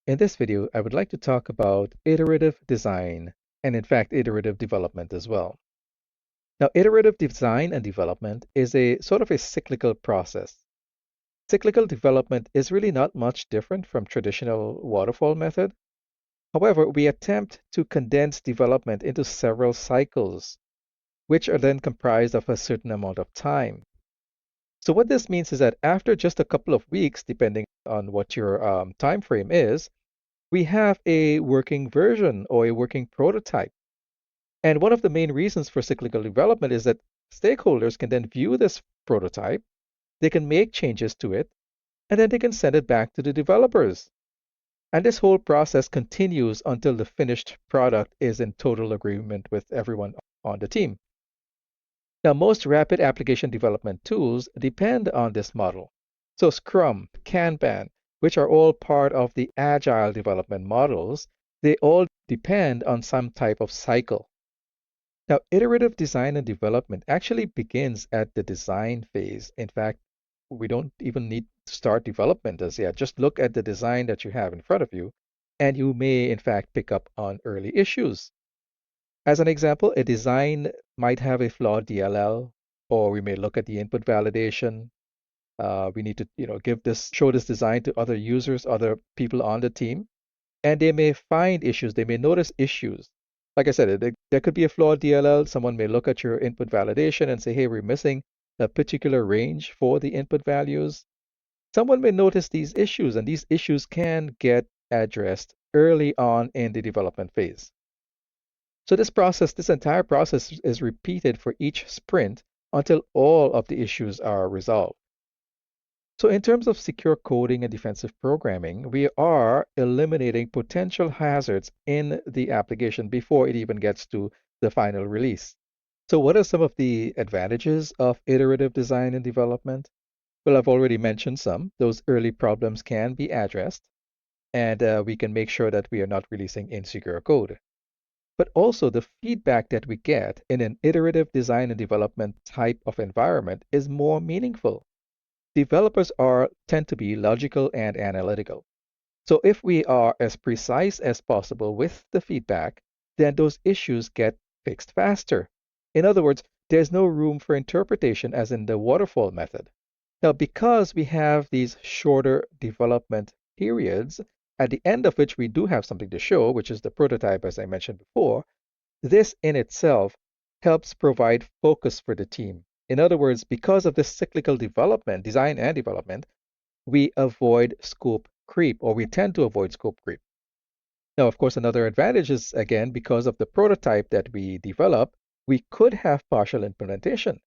In this video, I would like to talk about iterative design and in fact, iterative development as well. Now, iterative design and development is a sort of a cyclical process. Cyclical development is really not much different from traditional waterfall method. However, we attempt to condense development into several cycles, which are then comprised of a certain amount of time. So what this means is that after just a couple of weeks, depending on what your time frame is, we have a working version or a working prototype. And one of the main reasons for cyclical development is that stakeholders can then view this prototype, they can make changes to it, and then they can send it back to the developers. And this whole process continues until the finished product is in total agreement with everyone on the team. Now, most rapid application development tools depend on this model. So Scrum, Kanban, which are all part of the agile development models, they all depend on some type of cycle. Now, iterative design and development actually begins at the design phase. In fact, we don't even need to start development as yet. Just look at the design that you have in front of you, and you may, in fact, pick up on early issues. As an example, a design might have a flawed DLL, or we may look at the input validation. We need to, show this design to other users, other people on the team, and they may find issues. They may notice issues. Like I said, there could be a flawed DLL. Someone may look at your input validation and say, hey, we're missing a particular range for the input values. Someone may notice these issues, and these issues can get addressed early on in the development phase. So this entire process is repeated for each sprint until all of the issues are resolved. So in terms of secure coding and defensive programming, we are eliminating potential hazards in the application before it even gets to the final release. So what are some of the advantages of iterative design and development? Well, I've already mentioned some. Those early problems can be addressed, and we can make sure that we are not releasing insecure code. But also the feedback that we get in an iterative design and development type of environment is more meaningful. Developers tend to be logical and analytical. So if we are as precise as possible with the feedback, then those issues get fixed faster. In other words, there's no room for interpretation as in the waterfall method. Now, because we have these shorter development periods, at the end of which we do have something to show, which is the prototype, as I mentioned before, this in itself helps provide focus for the team. In other words, because of this cyclical development, design and development, we avoid scope creep, or we tend to avoid scope creep. Now, of course, another advantage is, again, because of the prototype that we develop, we could have partial implementation.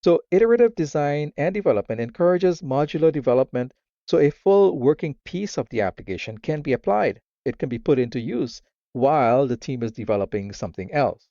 So iterative design and development encourages modular development, so a full working piece of the application can be applied. It can be put into use while the team is developing something else.